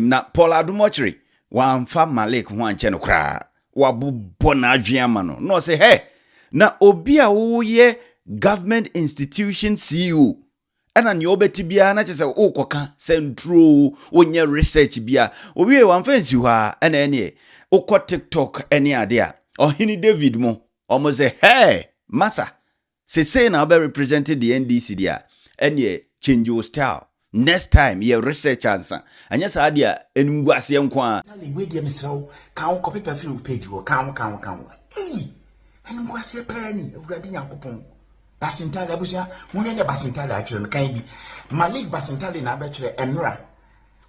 Na Paul Adom Otchere wamfa Malik ho anche no kra wabobɔ na adwea no no say hey na obi a wo ye government institution CEO ana ne obeti bia na chese wo koka centro onye research bia obi e wamfa nsi ho a ana ene ukọ TikTok ene ade a ohini David mo omo say hey massa say na be represented the NDC dia ene change your style. Next time, your research answer. And yes, idea, and was young quan. We dear Mr. Count copy per few page will count. Hey, and was a penny, ready young coupon. Basintale, Abuja, one in the Basintale actually can be Malik Basintale in Abetchere Emra.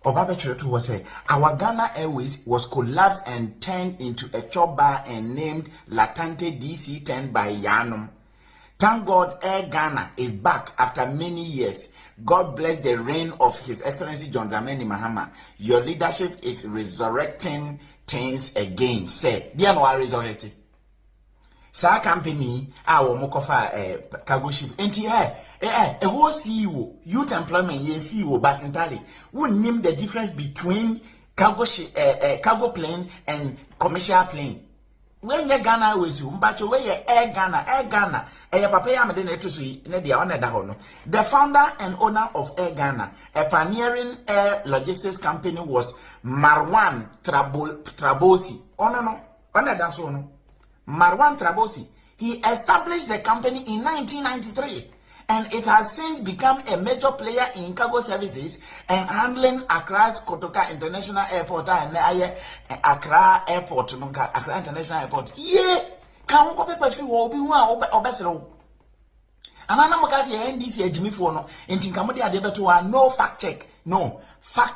Or Babetchere too was say, our Ghana Airways was collapsed and turned into a chop bar and named Latante DC-10 by Yanum. Thank God Air Ghana is back after many years. God bless the reign of His Excellency John Dramani Mahama. Your leadership is resurrecting things again. Say, dear no, I resurrected. Sa company, our Mokofa cargo ship. And here, a whole CEO, youth employment, CEO Basintale, would name the difference between cargo plane and commercial plane. When you Ghana with you, but you wear Air Ghana, and your papa am the to see Nadia on the founder and owner of Air Ghana, a pioneering air logistics company, was Marwan Trabosi. Oh no, that's one. Marwan Trabosi. He established the company in 1993. And it has since become a major player in cargo services and handling Accra's Kotoka International Airport and Accra Airport, Accra International Airport. Yeah, come on, paper few will be one obesero. And I'm not going to NDC Jimmy for no, and Tinkamodi Adebetua, no fact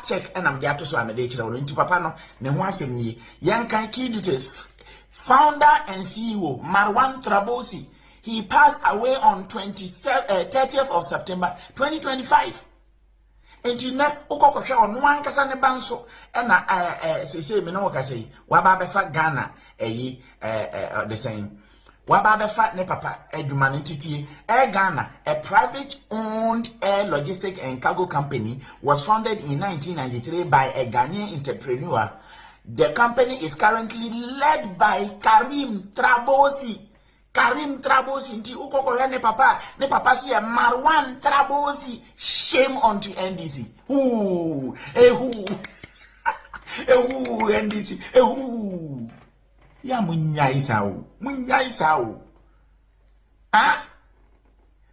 check, and I'm there to swam a day into Papano, Nehuasemi, young key details. Founder and CEO Marwan Trabosi. He passed away on 30th of September 2025. And you know, Okokosha on one Kasane Banso, and say, Minoka say, Wababa Ghana, the same. Wababa Fat Nepapa, Edumanity, Air Ghana, a private owned air logistic and cargo company, was founded in 1993 by a Ghanaian entrepreneur. The company is currently led by Karim Trabosi. Nti ukoko ne papa so ye Marwan Trabosi. Shame unto NDC. NDC. Ya munyai sao. Ah?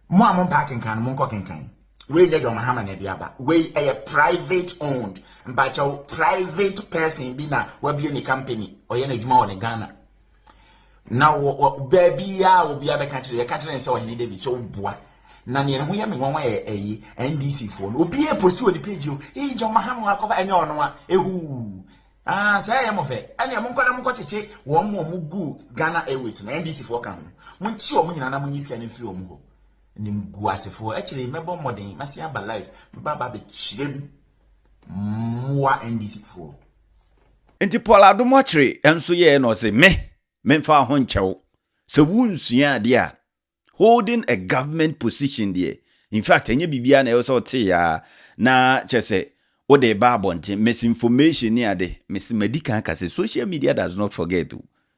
Mo amon parking kan mo koken kan. We let your Mahama ne biaba. We a private owned. Mbacho private person bi na we bi any company or ye na djuma on Ghana. Now, baby, ya will be a country, a country, and so he needed so boy. Nanny and we have one way a NDC phone. Will be a pursue the page you. He John Mahama cover and your no. Ah, say I'm of it. And I'm going to check one more Mugu Ghana Airways and NDC for come. When you and Amunis can film. Nimguase for actually, remember more than Masiaba life, Baba the Chim more NDC for. Enti Paul Adom Otchere enso ye no say memfa ho nchew so wunsuya dia holding a government position there. In fact, enye bibia na also te ya na chese wo de ba bonte misinformation ni ade medical kase social media does not forget.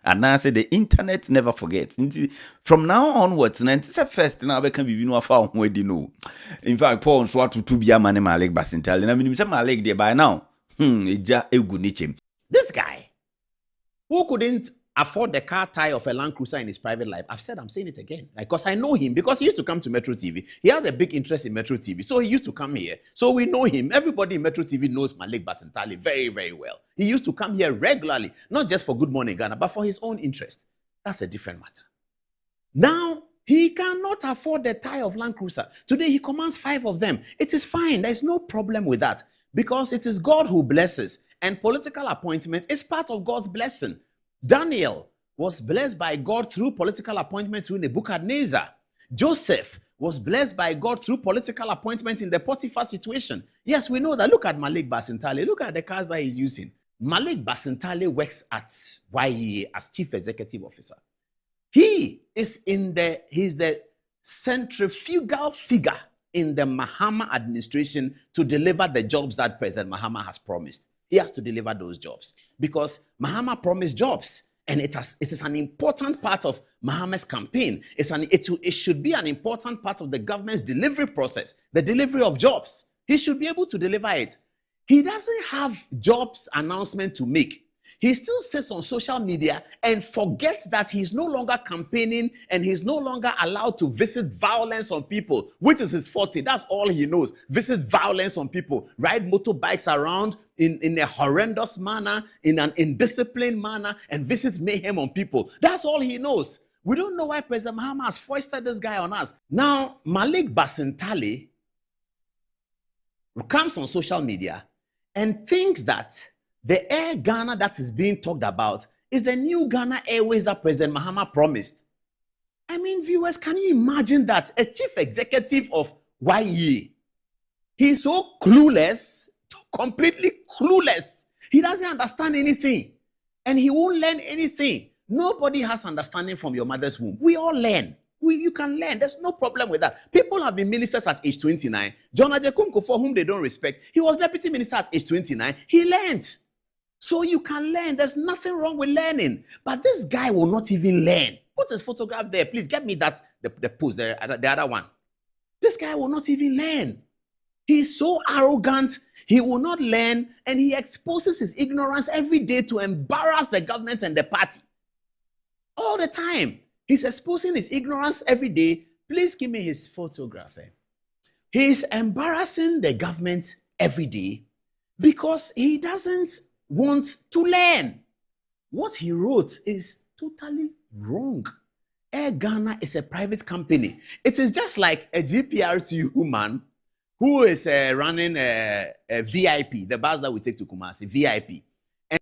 And I say the internet never forgets. From now onwards, it's a first now we can be no found where you know. In fact, Paul so to be a man Malik Basintale. And I mean, Malik there by now. This guy who couldn't afford the car tire of a Land Cruiser in his private life. I'm saying it again. Because I know him. Because he used to come to Metro TV. He has a big interest in Metro TV. So he used to come here. So we know him. Everybody in Metro TV knows Malik Basintale very, very well. He used to come here regularly. Not just for Good Morning Ghana, but for his own interest. That's a different matter. Now, he cannot afford the tire of Land Cruiser. Today, he commands 5 of them. It is fine. There's no problem with that. Because it is God who blesses. And political appointment is part of God's blessing. Daniel was blessed by God through political appointment through Nebuchadnezzar. Joseph was blessed by God through political appointment in the Potiphar situation. Yes, we know that. Look at Malik Basintale. Look at the cars that he's using. Malik Basintale works at YEA as Chief Executive Officer. He's the centrifugal figure in the Mahama administration to deliver the jobs that President Mahama has promised. He has to deliver those jobs because Mahama promised jobs. And it is an important part of Mahama's campaign. It should be an important part of the government's delivery process, the delivery of jobs. He should be able to deliver it. He doesn't have jobs announcement to make. He still sits on social media and forgets that he's no longer campaigning and he's no longer allowed to visit violence on people, which is his forte. That's all he knows. Visit violence on people, ride motorbikes around in a horrendous manner, in an indisciplined manner, and visit mayhem on people. That's all he knows. We don't know why President Mahama has foisted this guy on us. Now, Malik Basintale comes on social media and thinks that the Air Ghana that is being talked about is the new Ghana Airways that President Mahama promised. I mean, viewers, can you imagine that? A chief executive of YE. He's so clueless, completely clueless. He doesn't understand anything. And he won't learn anything. Nobody has understanding from your mother's womb. We all learn. You can learn. There's no problem with that. People have been ministers at age 29. John Ajekunko, for whom they don't respect, he was deputy minister at age 29. He learned. So you can learn. There's nothing wrong with learning. But this guy will not even learn. Put his photograph there. Please get me that, the post, the other one. This guy will not even learn. He's so arrogant. He will not learn. And he exposes his ignorance every day to embarrass the government and the party. All the time. He's exposing his ignorance every day. Please give me his photograph. He's embarrassing the government every day because he doesn't want to learn. What he wrote is totally wrong. Air Ghana is a private company. It is just like a GPRTU man who is running a VIP, the bus that we take to Kumasi, VIP.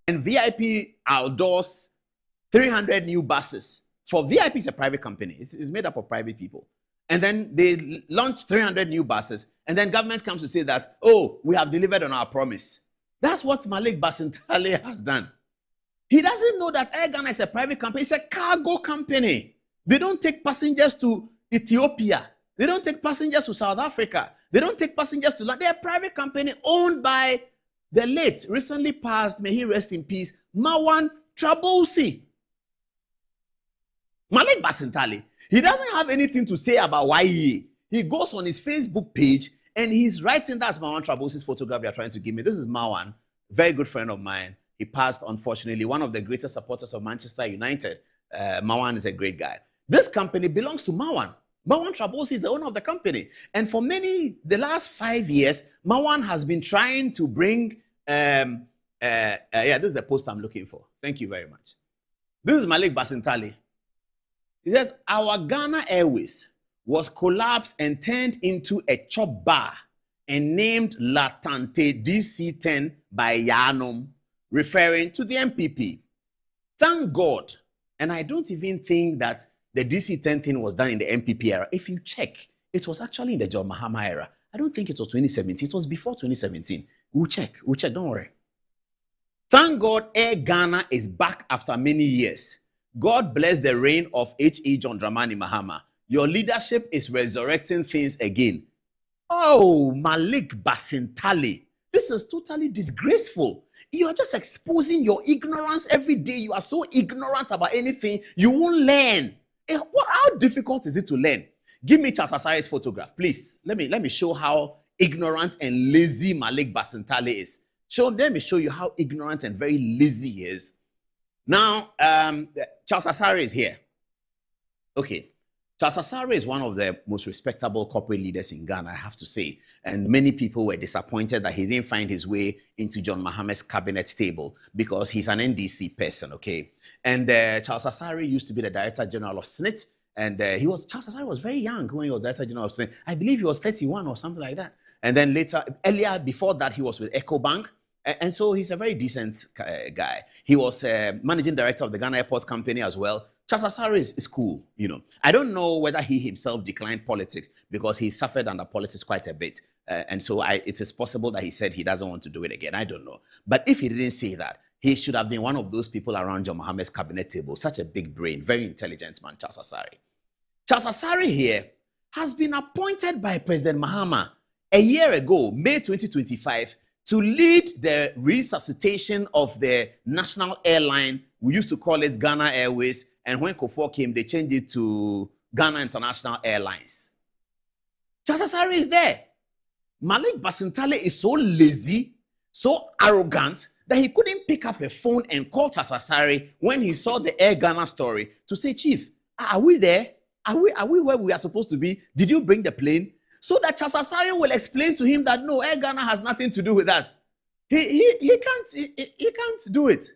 And VIP outdoors 300 new buses. For VIP is a private company. It's made up of private people. And then they launch 300 new buses. And then government comes to say that, oh, we have delivered on our promise. That's what Malik Basintale has done. He doesn't know that Air Ghana is a private company. It's a cargo company. They don't take passengers to Ethiopia. They don't take passengers to South Africa. They don't take passengers to... They're a private company owned by the late, recently passed, may he rest in peace, Mawan Trabosi. Malik Basintale, he doesn't have anything to say about YE. He goes on his Facebook page and he's writing, that's Mawan Trabosi's photograph you're trying to give me. This is Mawan, very good friend of mine. He passed, unfortunately, one of the greatest supporters of Manchester United. Mawan is a great guy. This company belongs to Mawan. Mawan Trabosi is the owner of the company. And for the last 5 years, Mawan has been trying to bring, this is the post I'm looking for. Thank you very much. This is Malik Basintale. He says, our Ghana Airways was collapsed and turned into a chop bar and named Latante DC-10 by Adom, referring to the MPP. Thank God. And I don't even think that the DC-10 thing was done in the MPP era. If you check, it was actually in the John Mahama era. I don't think it was 2017. It was before 2017. We'll check, don't worry. Thank God Air Ghana is back after many years. God bless the reign of H.E. John Dramani Mahama. Your leadership is resurrecting things again. Oh, Malik Basintale. This is totally disgraceful. You are just exposing your ignorance every day. You are so ignorant about anything. You won't learn. How difficult is it to learn? Give me Charles Asari's photograph, please. Let me show how ignorant and lazy Malik Basintale is. Let me show you how ignorant and very lazy he is. Now, Charles Asare is here. Okay. Charles Asare is one of the most respectable corporate leaders in Ghana, I have to say. And many people were disappointed that he didn't find his way into John Mahama's cabinet table because he's an NDC person, okay? And Charles Asare used to be the Director General of SNIT. And Charles Asare was very young when he was Director General of SNIT. I believe he was 31 or something like that. And then earlier, before that, he was with EcoBank. And so he's a very decent guy. He was managing director of the Ghana Airports Company as well. Charles Asare is cool, you know. I don't know whether he himself declined politics because he suffered under politics quite a bit. And so it is possible that he said he doesn't want to do it again. I don't know. But if he didn't say that, he should have been one of those people around John Mahama's cabinet table. Such a big brain, very intelligent man, Charles Asare. Charles Asare here has been appointed by President Mahama a year ago, May 2025, to lead the resuscitation of the national airline. We used to call it Ghana Airways, and when Kufuor came, they changed it to Ghana International Airlines. Charles Asare is there. Malik Basintale is so lazy, so arrogant, that he couldn't pick up a phone and call Charles Asare when he saw the Air Ghana story to say, Chief, are we there? Are we where we are supposed to be? Did you bring the plane? So that Charles Asare will explain to him that no, Air Ghana has nothing to do with us. He can't do it.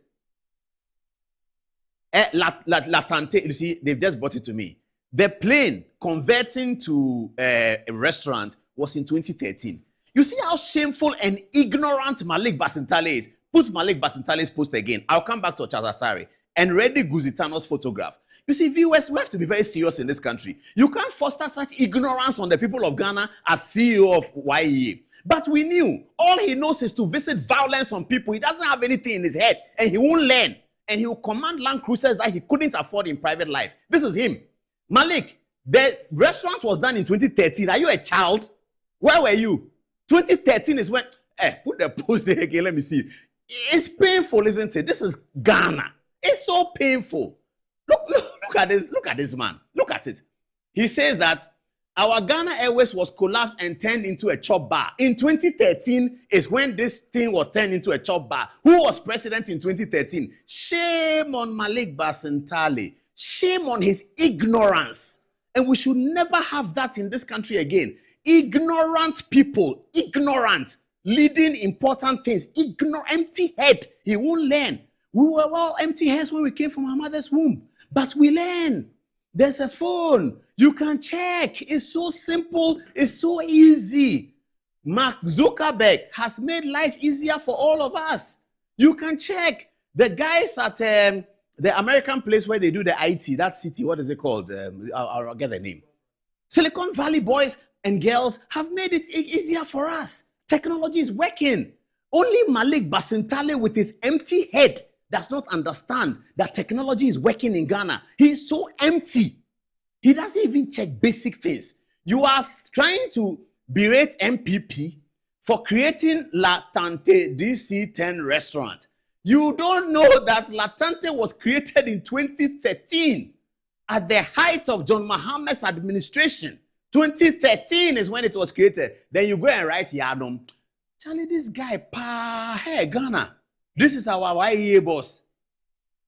Latante, you see, they've just brought it to me. The plane converting to a restaurant was in 2013. You see how shameful and ignorant Malik Basintale is. Put Malik Basintale's post again. I'll come back to Charles Asare and Reddy Guzitano's photograph. You see, viewers, we have to be very serious in this country. You can't foster such ignorance on the people of Ghana as CEO of YEA. But we knew all he knows is to visit violence on people. He doesn't have anything in his head, and he won't learn. And he will command Land Cruisers that he couldn't afford in private life. This is him. Malik, the restaurant was done in 2013. Are you a child? Where were you? 2013 is when, put the post there again, let me see. It's painful, isn't it? This is Ghana. It's so painful. Look at this man. Look at it. He says that our Ghana Airways was collapsed and turned into a chop bar. In 2013 is when this thing was turned into a chop bar. Who was president in 2013? Shame on Malik Basintale. Shame on his ignorance. And we should never have that in this country again. Ignorant people, ignorant, leading important things, empty head. He won't learn. We were all empty heads when we came from our mother's womb. But we learn. There's a phone. You can check. It's so simple. It's so easy. Mark Zuckerberg has made life easier for all of us. You can check. The guys at the American place where they do the IT, that city, what is it called? I'll get the name. Silicon Valley boys and girls have made it easier for us. Technology is working. Only Malik Basintale with his empty head does not understand that technology is working in Ghana. He is so empty. He doesn't even check basic things. You are trying to berate MPP for creating Latante DC-10 restaurant. You don't know that Latante was created in 2013 at the height of John Mahamed's administration. 2013 is when it was created. Then you go and write Adom. Charlie, this guy, hey, Ghana. This is our YEA boss.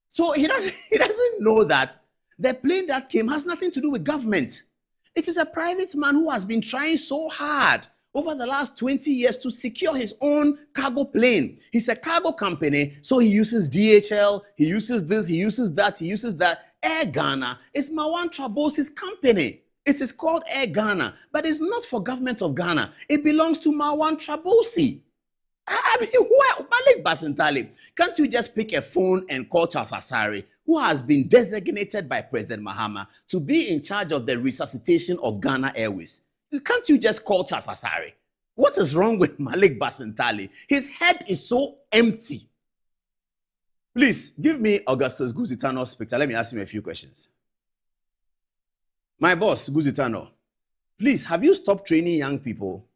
So he doesn't know that the plane that came has nothing to do with government. It is a private man who has been trying so hard over the last 20 years to secure his own cargo plane. He's a cargo company, so he uses DHL, he uses this, he uses that, he uses that. Air Ghana is Mawan Trabosi's company. It is called Air Ghana, but it's not for government of Ghana. It belongs to Mawan Trabosi. I mean, Malik Basintale, can't you just pick a phone and call Charles Asare, who has been designated by President Mahama to be in charge of the resuscitation of Ghana Airways? Can't you just call Charles Asare? What is wrong with Malik Basintale? His head is so empty. Please, give me Augustus Guzitano's picture. Let me ask him a few questions. My boss, Guzitano, please, have you stopped training young people?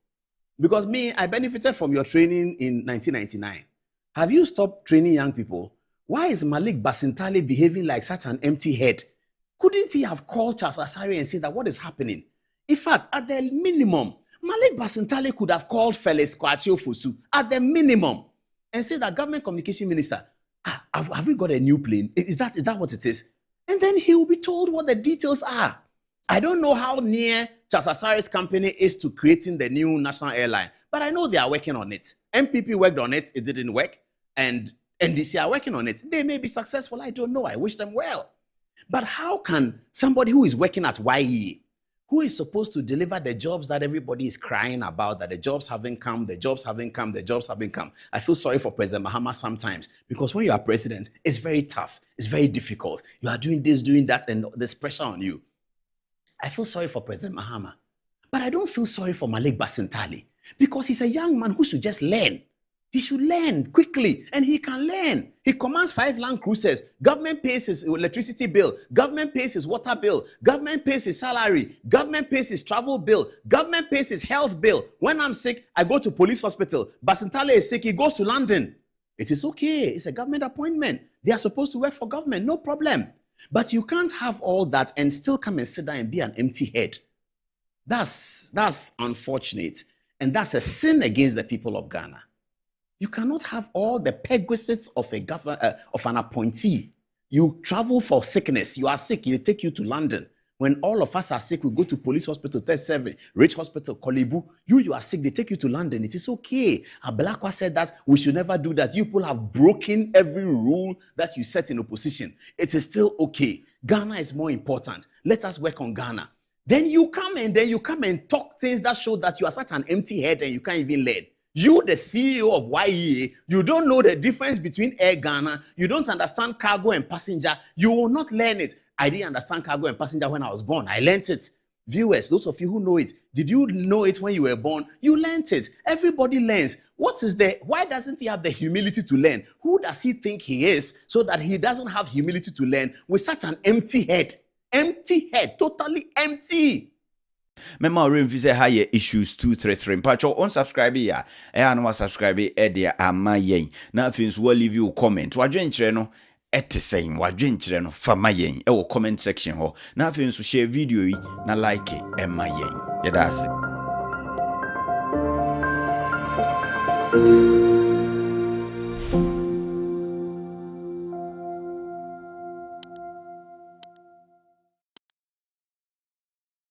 Because me, I benefited from your training in 1999. Have you stopped training young people? Why is Malik Basintale behaving like such an empty head? Couldn't he have called Charles Asare and said that what is happening? In fact, at the minimum, Malik Basintale could have called Felix Kwachio Fosu at the minimum and said that government communication minister, have we got a new plane? Is that what it is? And then he will be told what the details are. I don't know how near Charles Asare's company is to creating the new national airline, but I know they are working on it. MPP worked on it, it didn't work, and NDC are working on it. They may be successful, I don't know, I wish them well. But how can somebody who is working at YEA, who is supposed to deliver the jobs that everybody is crying about, that the jobs haven't come, the jobs haven't come, the jobs haven't come. I feel sorry for President Mahama sometimes, because when you are president, it's very tough, it's very difficult. You are doing this, doing that, and there's pressure on you. I feel sorry for President Mahama, but I don't feel sorry for Malik Basintale, because he's a young man who should just learn. He should learn quickly, and he can learn. He commands 5 land cruisers. Government pays his electricity bill. Government pays his water bill. Government pays his salary. Government pays his travel bill. Government pays his health bill. When I'm sick, I go to police hospital. Basintale is sick, he goes to London. It is okay. It's a government appointment. They are supposed to work for government, no problem. But you can't have all that and still come and sit down and be an empty head. That's unfortunate. And that's a sin against the people of Ghana. You cannot have all the perquisites of an appointee. You travel for sickness. You are sick, they take you to London. When all of us are sick, we go to police hospital, test service, Rich Hospital, Kolebu. You are sick, they take you to London. It is okay. Ablakwa said that we should never do that. You people have broken every rule that you set in opposition. It is still okay. Ghana is more important. Let us work on Ghana. Then you come and talk things that show that you are such an empty head and you can't even learn. You, the CEO of YEA, you don't know the difference between Air Ghana. You don't understand cargo and passenger. You will not learn it. I didn't understand cargo and passenger when I was born. I learned it. Viewers, those of you who know it, did you know it when you were born? You learned it. Everybody learns. Why doesn't he have the humility to learn? Who does he think he is so that he doesn't have humility to learn with such an empty head? Empty head, totally empty. Mema remfi say higher issues 233 mpacho unsubscribe ya no subscribe dia ama yen na afins wo leave you comment wadwenkyere no etesen wadwenkyere no fama yen e wo comment section ho na afins share video yi na like ema yen yedase